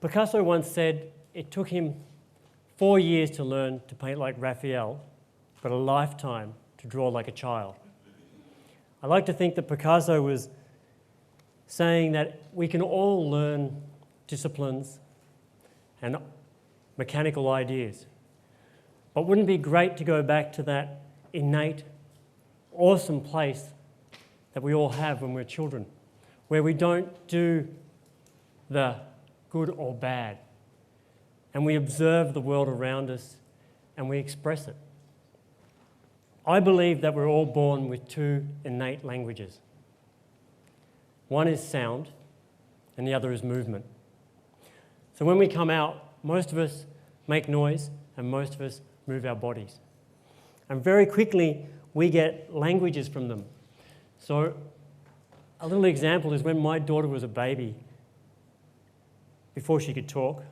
Picasso once said it took him 4 years to learn to paint like Raphael, but a lifetime to draw like a child. I like to think that Picasso was saying that we can all learn disciplines and mechanical ideas, but wouldn't it be great to go back to that innate, awesome place that we all have when we're children, where we don't do the good or bad, and we observe the world around us and we express it. I believe that we're all born with two innate languages. One is sound and the other is movement. So when we come out, most of us make noise and most of us move our bodies. And very quickly, we get languages from them. So a little example is when my daughter was a baby, before she could talk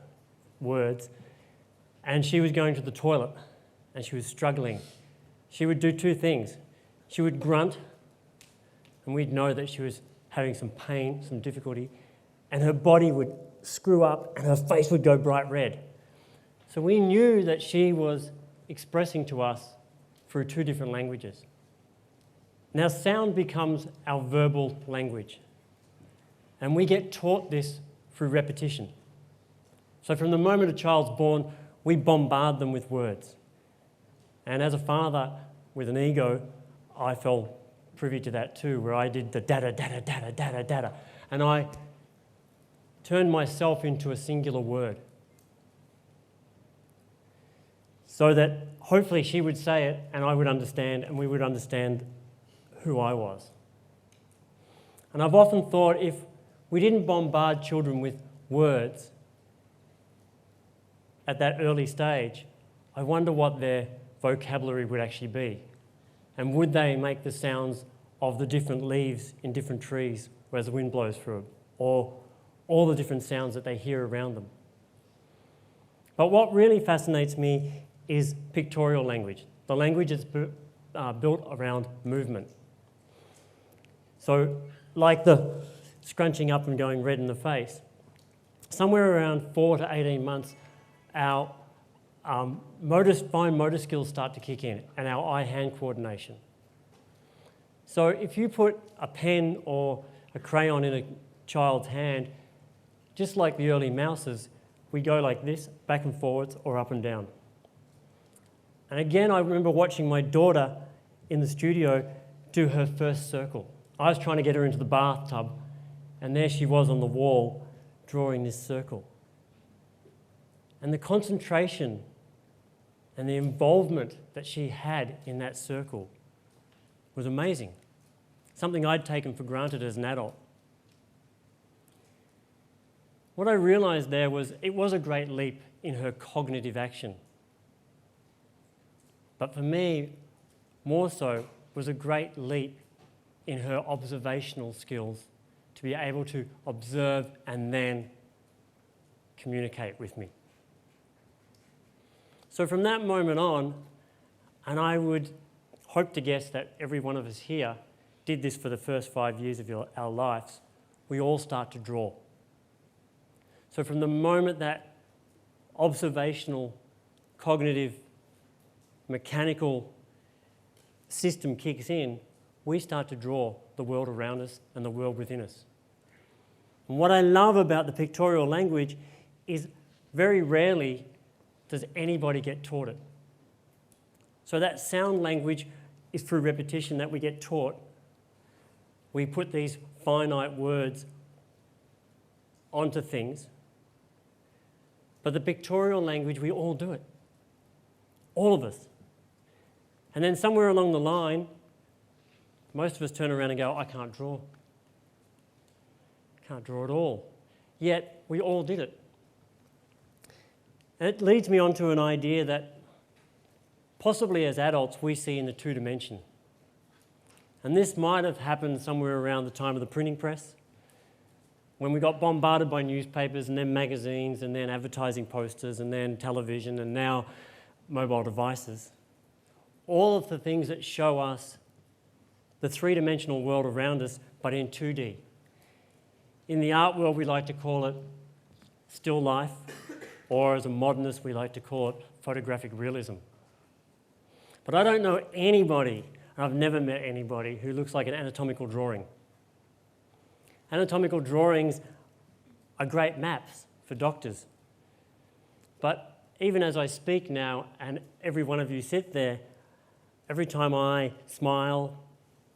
words, and she was going to the toilet and she was struggling, she would do two things. She would grunt, and we'd know that she was having some pain, some difficulty, and her body would screw up and her face would go bright red. So we knew that she was expressing to us through two different languages. Now sound becomes our verbal language, and we get taught this through repetition. So from the moment a child's born, we bombard them with words. And as a father with an ego, I fell privy to that too, where I did the dada, dada, dada, dada, dada. And I turned myself into a singular word, so that hopefully she would say it and I would understand and we would understand who I was. And I've often thought, if we didn't bombard children with words at that early stage, I wonder what their vocabulary would actually be. And would they make the sounds of the different leaves in different trees as the wind blows through them, or all the different sounds that they hear around them. But what really fascinates me is pictorial language, the language that's built around movement. So like the scrunching up and going red in the face, somewhere around 4 to 18 months, our fine motor skills start to kick in and our eye-hand coordination. So if you put a pen or a crayon in a child's hand, just like the early mouses, we go like this, back and forwards or up and down. And again, I remember watching my daughter in the studio do her first circle. I was trying to get her into the bathtub, and there she was on the wall drawing this circle. And the concentration and the involvement that she had in that circle was amazing, something I'd taken for granted as an adult. What I realized there was it was a great leap in her cognitive action. But for me, more so, was a great leap in her observational skills to be able to observe and then communicate with me. So from that moment on, and I would hope to guess that every one of us here did this for the first 5 years of our lives, we all start to draw. So from the moment that observational, cognitive, mechanical system kicks in, we start to draw the world around us and the world within us. And what I love about the pictorial language is very rarely does anybody get taught it. So that sound language is through repetition that we get taught. We put these finite words onto things. But the pictorial language, we all do it. All of us. And then somewhere along the line, most of us turn around and go, I can't draw. I can't draw at all. Yet we all did it. And it leads me on to an idea that possibly as adults we see in the two dimension. And this might have happened somewhere around the time of the printing press, when we got bombarded by newspapers and then magazines and then advertising posters and then television and now mobile devices. All of the things that show us the three-dimensional world around us, but in 2D. In the art world, we like to call it still life, or as a modernist we like to call it, photographic realism. But I don't know anybody, and I've never met anybody, who looks like an anatomical drawing. Anatomical drawings are great maps for doctors. But even as I speak now, and every one of you sit there, every time I smile,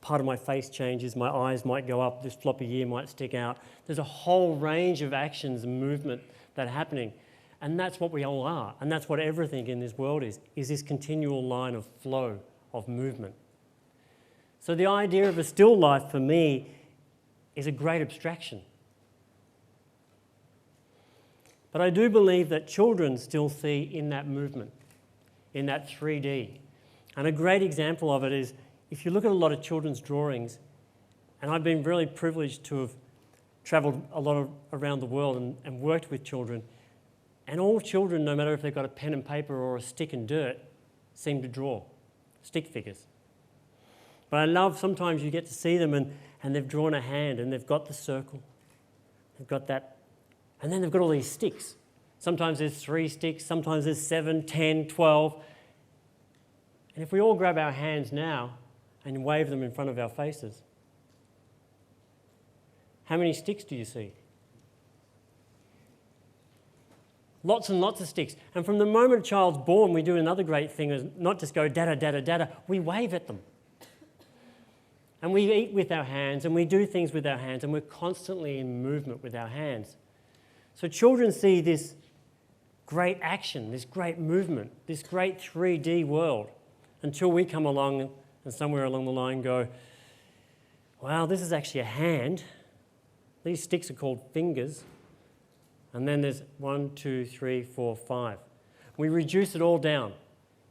part of my face changes, my eyes might go up, this floppy ear might stick out. There's a whole range of actions and movement that are happening. And that's what we all are. And that's what everything in this world is this continual line of flow, of movement. So the idea of a still life for me is a great abstraction. But I do believe that children still see in that movement, in that 3D. And a great example of it is, if you look at a lot of children's drawings, and I've been really privileged to have travelled a lot around the world and worked with children, and all children, no matter if they've got a pen and paper or a stick and dirt, seem to draw stick figures. But I love sometimes you get to see them and they've drawn a hand and they've got the circle, they've got that, and then they've got all these sticks. Sometimes there's 3 sticks, sometimes there's 7, 10, 12. And if we all grab our hands now and wave them in front of our faces, how many sticks do you see? Lots and lots of sticks. And from the moment a child's born, we do another great thing, is not just go dada, dada, dada, we wave at them. And we eat with our hands, and we do things with our hands, and we're constantly in movement with our hands. So children see this great action, this great movement, this great 3D world, until we come along and somewhere along the line go, wow, this is actually a hand. These sticks are called fingers. And then there's 1, 2, 3, 4, 5. We reduce it all down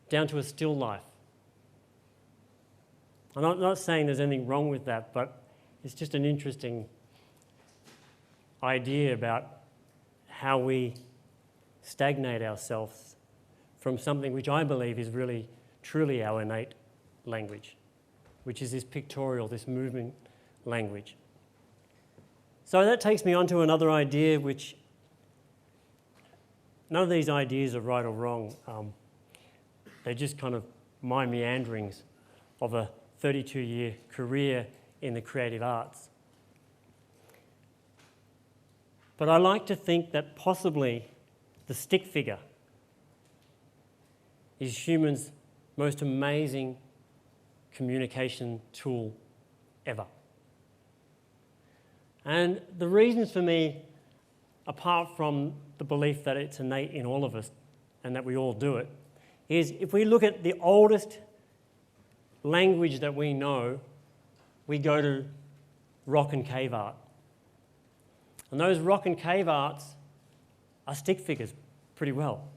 to a still life. I'm not saying there's anything wrong with that, but it's just an interesting idea about how we stagnate ourselves from something which I believe is really, truly our innate language, which is this pictorial, this movement language. So that takes me on to another idea which none of these ideas are right or wrong. They're just kind of my meanderings of a 32-year career in the creative arts. But I like to think that possibly the stick figure is humans' most amazing communication tool ever. And the reasons for me, apart from the belief that it's innate in all of us and that we all do it, is if we look at the oldest language that we know, we go to rock and cave art. And those rock and cave arts are stick figures pretty well.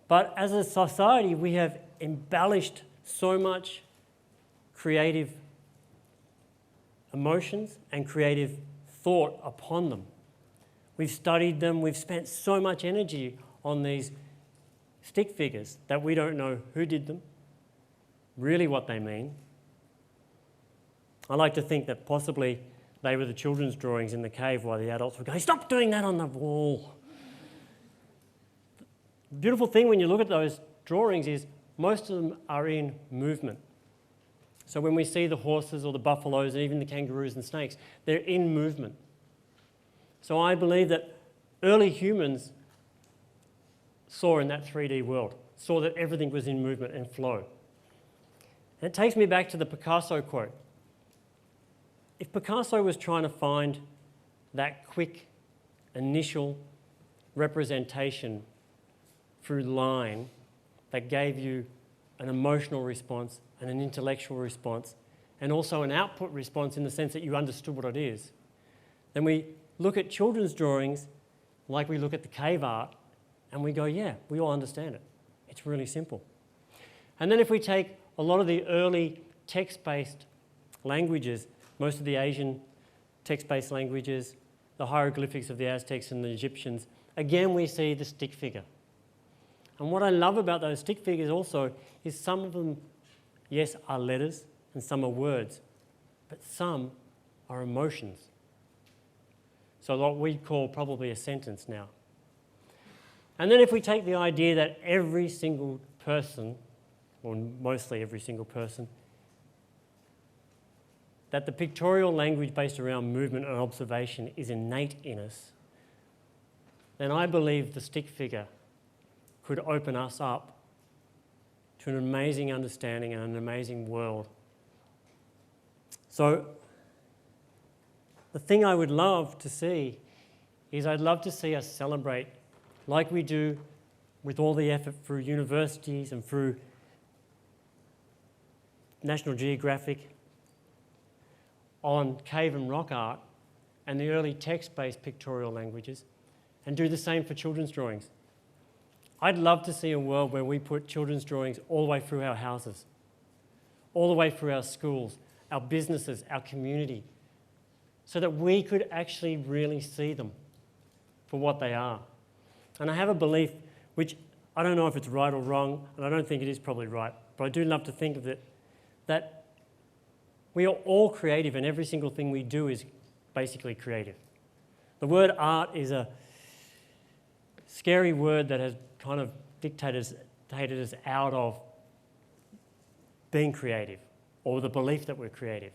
But as a society, we have embellished so much creative emotions and creative thought upon them. We've studied them, we've spent so much energy on these stick figures that we don't know who did them, really what they mean. I like to think that possibly they were the children's drawings in the cave while the adults were going, stop doing that on the wall. The beautiful thing when you look at those drawings is most of them are in movement. So when we see the horses or the buffaloes and even the kangaroos and snakes, they're in movement. So I believe that early humans saw in that 3D world, saw that everything was in movement and flow. And it takes me back to the Picasso quote. If Picasso was trying to find that quick initial representation through line that gave you an emotional response and an intellectual response and also an output response in the sense that you understood what it is, then we look at children's drawings like we look at the cave art and we go, yeah, we all understand it. It's really simple. And then if we take a lot of the early text-based languages, most of the Asian text-based languages, the hieroglyphics of the Aztecs and the Egyptians, again we see the stick figure. And what I love about those stick figures also is some of them, yes, are letters and some are words, but some are emotions. So what we call probably a sentence now. And then if we take the idea that every single person, or mostly every single person, that the pictorial language based around movement and observation is innate in us, then I believe the stick figure could open us up to an amazing understanding and an amazing world. So the thing I would love to see is I'd love to see us celebrate like we do with all the effort through universities and through National Geographic on cave and rock art and the early text-based pictorial languages, and do the same for children's drawings. I'd love to see a world where we put children's drawings all the way through our houses, all the way through our schools, our businesses, our community, so that we could actually really see them for what they are. And I have a belief, which I don't know if it's right or wrong, and I don't think it is probably right, but I do love to think of it, that we are all creative and every single thing we do is basically creative. The word art is a scary word that has kind of dictated us out of being creative or the belief that we're creative.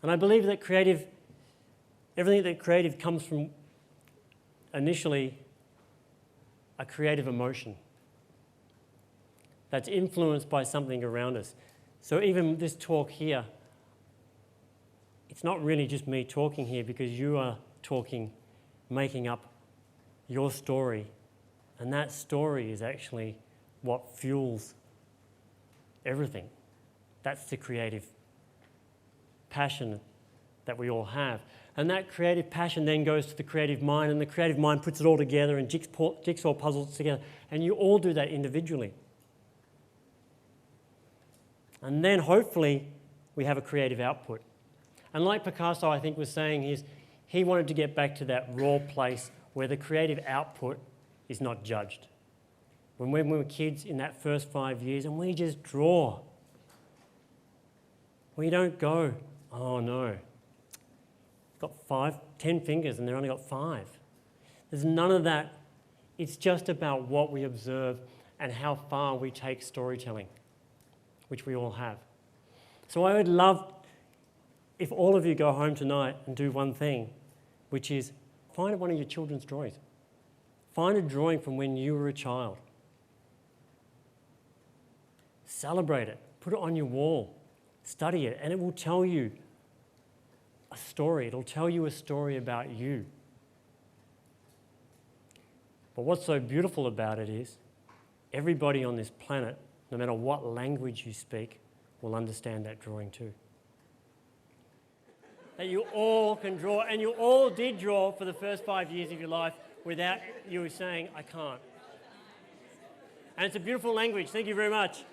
And I believe that everything that creative comes from initially a creative emotion that's influenced by something around us. So even this talk here, it's not really just me talking here because you are talking, making up your story, and that story is actually what fuels everything. That's the creative passion that we all have. And that creative passion then goes to the creative mind, and the creative mind puts it all together and jigsaw puzzles together, and you all do that individually. And then hopefully we have a creative output. And like Picasso, I think, was saying, he wanted to get back to that raw place where the creative output is not judged. When we were kids in that first 5 years and we just draw, we don't go, oh no, got 10 fingers and they've only got 5. There's none of that. It's just about what we observe and how far we take storytelling, which we all have. So I would love if all of you go home tonight and do one thing, which is find one of your children's drawings. Find a drawing from when you were a child. Celebrate it. Put it on your wall. Study it, and it will tell you a story. It'll tell you a story about you. But what's so beautiful about it is everybody on this planet, no matter what language you speak, will understand that drawing too. That you all can draw, and you all did draw for the first 5 years of your life without you saying, I can't. And it's a beautiful language. Thank you very much.